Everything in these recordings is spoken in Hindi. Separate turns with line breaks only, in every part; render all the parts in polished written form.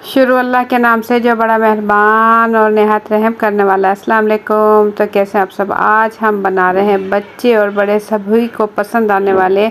शुरू अल्लाह के नाम से जो बड़ा मेहरबान और निहायत रहम करने वाला है। अस्सलाम वालेकुम। तो कैसे आप सब। आज हम बना रहे हैं बच्चे और बड़े सभी को पसंद आने वाले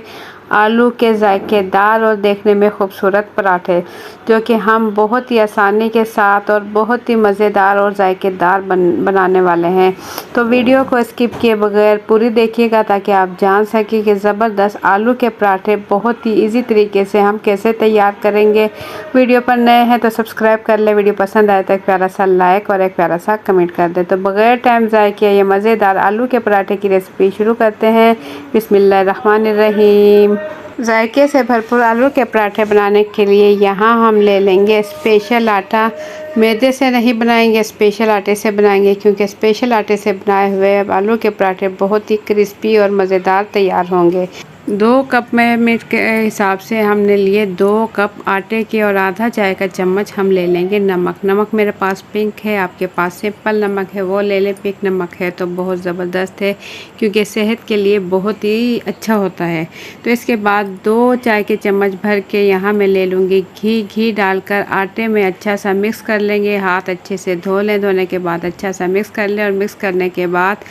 आलू के जायकेदार और देखने में खूबसूरत पराठे, जो कि हम बहुत ही आसानी के साथ और बहुत ही मज़ेदार और जायकेदार बनाने वाले हैं। तो वीडियो को स्किप किए बगैर पूरी देखिएगा ताकि आप जान सकें कि ज़बरदस्त आलू के पराठे बहुत ही इजी तरीके से हम कैसे तैयार करेंगे। वीडियो पर नए हैं तो सब्सक्राइब कर ले, वीडियो पसंद आए तो एक प्यारा सा लाइक और एक प्यारा सा कमेंट कर दे। तो बगैर टाइम ज़ाय किए ये मज़ेदार आलू के पराठे की रेसिपी शुरू करते हैं। बिस्मिल्लाहिर्रहमानिर्रहीम। जायके से भरपूर आलू के पराठे बनाने के लिए यहाँ हम ले लेंगे स्पेशल आटा। मैदे से नहीं बनाएंगे, स्पेशल आटे से बनाएंगे, क्योंकि स्पेशल आटे से बनाए हुए आलू के पराठे बहुत ही क्रिस्पी और मज़ेदार तैयार होंगे। 2 कप मेज़रमेंट के हिसाब से हमने लिए 2 कप आटे के और आधा चाय का चम्मच हम ले लेंगे नमक मेरे पास पिंक है, आपके पास सिंपल नमक है वो ले लें। पिंक नमक है तो बहुत ज़बरदस्त है, क्योंकि सेहत के लिए बहुत ही अच्छा होता है। तो इसके बाद 2 चाय के चम्मच भर के यहाँ मैं ले लूँगी घी डालकर आटे में अच्छा सा मिक्स कर लेंगे। हाथ अच्छे से धो लें, धोने के बाद अच्छा सा मिक्स कर लें और मिक्स करने के बाद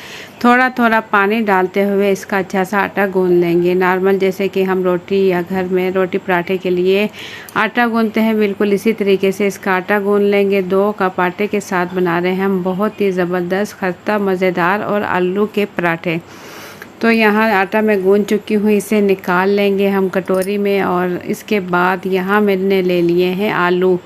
थोड़ा थोड़ा पानी डालते हुए इसका अच्छा सा आटा गूंद लेंगे। नॉर्मल जैसे कि हम रोटी या घर में रोटी पराठे के लिए आटा गूंदते हैं, बिल्कुल इसी तरीके से इसका आटा गूंद लेंगे। 2 कप आटे के साथ बना रहे हैं हम बहुत ही ज़बरदस्त खस्ता मज़ेदार और आलू के पराठे। तो यहाँ आटा मैं गूंद चुकी हूँ, इसे निकाल लेंगे हम कटोरी में। और इसके बाद यहाँ मैंने ले लिए हैं आलू।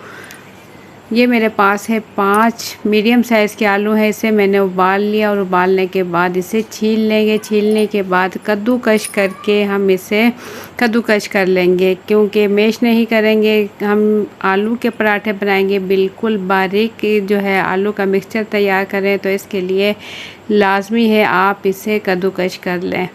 ये मेरे पास है 5 मीडियम साइज़ के आलू है। इसे मैंने उबाल लिया और उबालने के बाद इसे छील लेंगे। छीलने के बाद कद्दूकश करके हम इसे कद्दूकश कर लेंगे, क्योंकि मैश नहीं करेंगे। हम आलू के पराठे बनाएंगे, बिल्कुल बारीक जो है आलू का मिक्सचर तैयार करें, तो इसके लिए लाजमी है आप इसे कद्दूकश कर लें।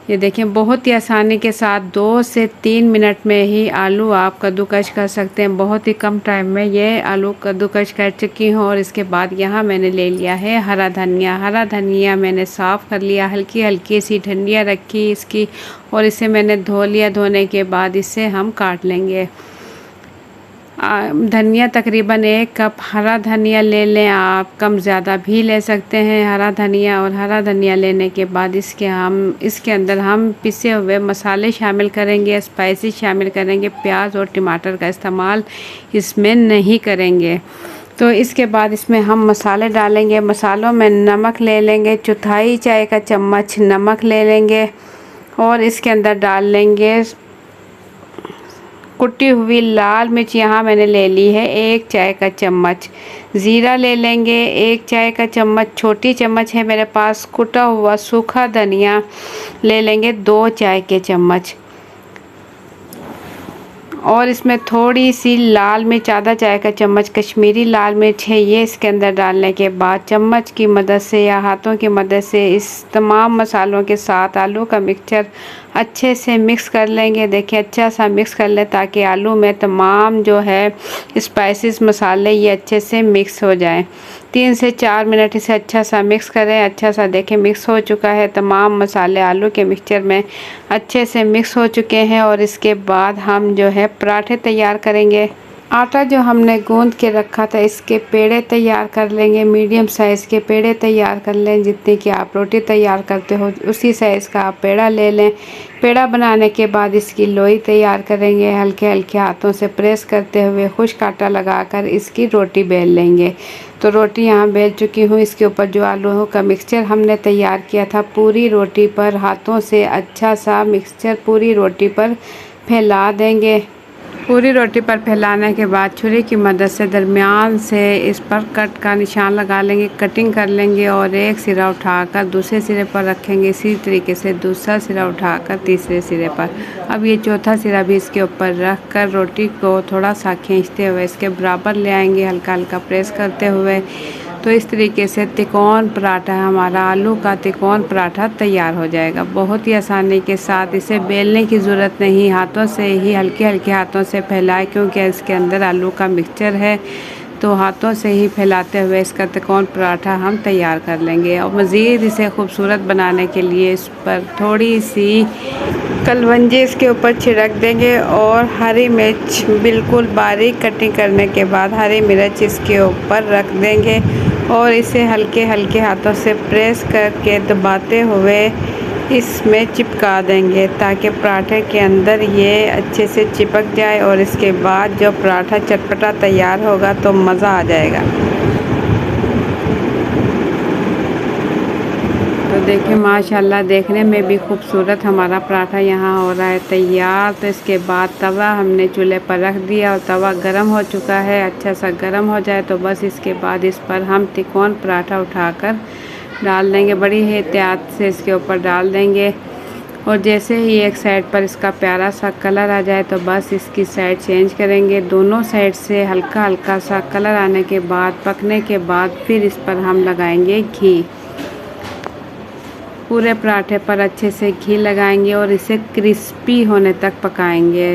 ये देखें बहुत ही आसानी के साथ 2 से 3 मिनट में ही आलू आप कद्दूकश कर सकते हैं। बहुत ही कम टाइम में ये आलू कद्दूकश कर चुकी हूँ। और इसके बाद यहाँ मैंने ले लिया है हरा धनिया मैंने साफ़ कर लिया, हल्की हल्की सी डंडियाँ रखी इसकी और इसे मैंने धो लिया। धोने के बाद इसे हम काट लेंगे। धनिया तकरीबन 1 कप हरा धनिया ले लें, आप कम ज़्यादा भी ले सकते हैं हरा धनिया। और हरा धनिया लेने के बाद इसके अंदर हम पिसे हुए मसाले शामिल करेंगे, स्पाइसी शामिल करेंगे। प्याज और टमाटर का इस्तेमाल इसमें नहीं करेंगे। तो इसके बाद इसमें हम मसाले डालेंगे। मसालों में नमक ले लेंगे, 1/4 चाय का चम्मच नमक ले लेंगे और इसके अंदर डाल लेंगे कुटी हुई लाल मिर्च। यहाँ मैंने ले ली है 1 चाय का चम्मच। ज़ीरा ले लेंगे 1 चाय का चम्मच, छोटी चम्मच है मेरे पास। कुटा हुआ सूखा धनिया ले लेंगे 2 चाय के चम्मच। और इसमें थोड़ी सी लाल मिर्च, आधा चाय का चम्मच कश्मीरी लाल मिर्च है। ये इसके अंदर डालने के बाद चम्मच की मदद से या हाथों की मदद से इस तमाम मसालों के साथ आलू का मिक्सचर अच्छे से मिक्स कर लेंगे। देखिए अच्छा सा मिक्स कर लें ताकि आलू में तमाम जो है स्पाइसेस मसाले ये अच्छे से मिक्स हो जाएं। 3 से 4 मिनट इसे अच्छा सा मिक्स करें। अच्छा सा देखें मिक्स हो चुका है, तमाम मसाले आलू के मिक्सचर में अच्छे से मिक्स हो चुके हैं। और इसके बाद हम जो है पराठे तैयार करेंगे। आटा जो हमने गूंद के रखा था इसके पेड़े तैयार कर लेंगे। मीडियम साइज़ के पेड़े तैयार कर लें, जितनी कि आप रोटी तैयार करते हो उसी साइज़ का आप पेड़ा ले लें। पेड़ा बनाने के बाद इसकी लोई तैयार करेंगे। हल्के हल्के हाथों से प्रेस करते हुए खुश्क आटा लगाकर इसकी रोटी बेल लेंगे। तो रोटी यहाँ बेल चुकी हूँ। इसके ऊपर जो आलू का मिक्सचर हमने तैयार किया था पूरी रोटी पर हाथों से अच्छा सा मिक्सचर पूरी रोटी पर फैला देंगे। पूरी रोटी पर फैलाने के बाद छुरी की मदद से दरमियान से इस पर कट का निशान लगा लेंगे, कटिंग कर लेंगे। और एक सिरा उठाकर दूसरे सिरे पर रखेंगे। इसी तरीके से दूसरा सिरा उठाकर तीसरे सिरे पर। अब ये चौथा सिरा भी इसके ऊपर रख कर रोटी को थोड़ा सा खींचते हुए इसके बराबर ले आएंगे, हल्का हल्का प्रेस करते हुए। तो इस तरीके से तिकोन पराठा, हमारा आलू का तिकोन पराठा तैयार हो जाएगा बहुत ही आसानी के साथ। इसे बेलने की ज़रूरत नहीं, हाथों से ही हल्के हल्के हाथों से फैलाएं, क्योंकि इसके अंदर आलू का मिक्सचर है। तो हाथों से ही फैलाते हुए इसका तिकोन पराठा हम तैयार कर लेंगे। और मज़ीद इसे खूबसूरत बनाने के लिए इस पर थोड़ी सी कलवंजी इसके ऊपर छिड़क देंगे और हरी मिर्च बिल्कुल बारीक कटिंग करने के बाद हरी मिर्च इसके ऊपर रख देंगे और इसे हल्के हल्के हाथों से प्रेस करके दबाते हुए इसमें चिपका देंगे ताकि पराठे के अंदर ये अच्छे से चिपक जाए और इसके बाद जो पराठा चटपटा तैयार होगा तो मज़ा आ जाएगा। तो देखिए माशाल्लाह देखने में भी खूबसूरत हमारा पराठा यहाँ हो रहा है तैयार। तो इसके बाद तवा हमने चूल्हे पर रख दिया और तवा गर्म हो चुका है। अच्छा सा गर्म हो जाए तो बस इसके बाद इस पर हम तिकोन पराठा उठाकर डाल देंगे। बड़ी ही एहतियात से इसके ऊपर डाल देंगे और जैसे ही एक साइड पर इसका प्यारा सा कलर आ जाए तो बस इसकी साइड चेंज करेंगे। दोनों साइड से हल्का हल्का सा कलर आने के बाद पकने के बाद फिर इस पर हम लगाएंगे घी। पूरे पराठे पर अच्छे से घी लगाएंगे और इसे क्रिस्पी होने तक पकाएंगे।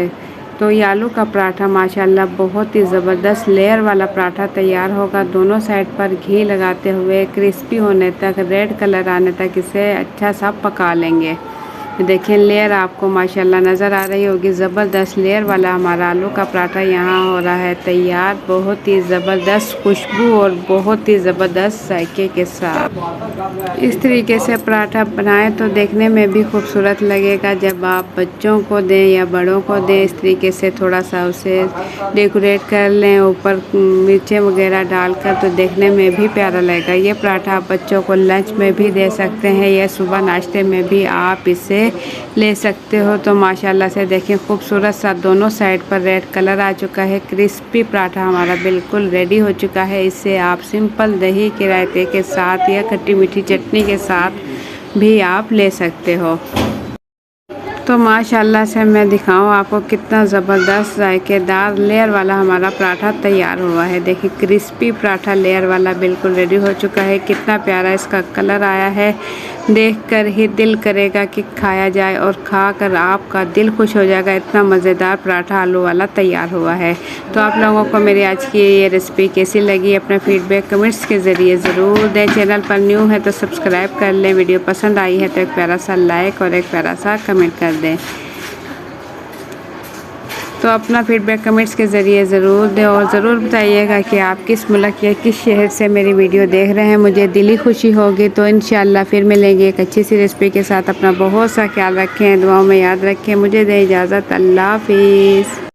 तो ये आलू का पराठा माशाल्लाह बहुत ही ज़बरदस्त लेयर वाला पराठा तैयार होगा। दोनों साइड पर घी लगाते हुए क्रिस्पी होने तक, रेड कलर आने तक इसे अच्छा सा पका लेंगे। देखिए लेयर आपको माशाल्लाह नज़र आ रही होगी। ज़बरदस्त लेयर वाला हमारा आलू का पराठा यहाँ हो रहा है तैयार। बहुत ही ज़बरदस्त खुशबू और बहुत ही ज़बरदस्त जायके के साथ। इस तरीके से पराठा बनाएं तो देखने में भी खूबसूरत लगेगा। जब आप बच्चों को दें या बड़ों को दें इस तरीके से थोड़ा सा उसे डेकोरेट कर लें ऊपर मिर्चें वगैरह डालकर तो देखने में भी प्यारा लगेगा। ये पराठा आप बच्चों को लंच में भी दे सकते हैं या सुबह नाश्ते में भी आप इसे ले सकते हो। तो माशाल्लाह से देखें खूबसूरत सा दोनों साइड पर रेड कलर आ चुका है। क्रिस्पी पराठा हमारा बिल्कुल रेडी हो चुका है। इसे आप सिंपल दही के रायते के साथ या खट्टी मीठी चटनी के साथ भी आप ले सकते हो। तो माशाल्लाह से मैं दिखाऊं आपको कितना ज़बरदस्त जायकेदार लेयर वाला हमारा पराठा तैयार हुआ है। देखिए क्रिस्पी पराठा लेयर वाला बिल्कुल रेडी हो चुका है। कितना प्यारा इसका कलर आया है। देखकर ही दिल करेगा कि खाया जाए और खाकर आपका दिल खुश हो जाएगा। इतना मज़ेदार पराठा आलू वाला तैयार हुआ है। तो आप लोगों को मेरी आज की ये रेसिपी कैसी लगी अपना फीडबैक कमेंट्स के ज़रिए ज़रूर दें। चैनल पर न्यू है तो सब्सक्राइब कर लें। वीडियो पसंद आई है तो एक प्यारा सा लाइक और एक प्यारा सा कमेंट कर दें। तो अपना फीडबैक कमेंट्स के ज़रिए ज़रूर दें और ज़रूर बताइएगा कि आप किस मुल्क या किस शहर से मेरी वीडियो देख रहे हैं। मुझे दिली खुशी होगी। तो इंशाल्लाह फिर मिलेंगे एक अच्छी सी रेसिपी के साथ। अपना बहुत सा ख्याल रखें, दुआओं में याद रखें। मुझे दें इजाज़त। अल्लाह हाफिज़।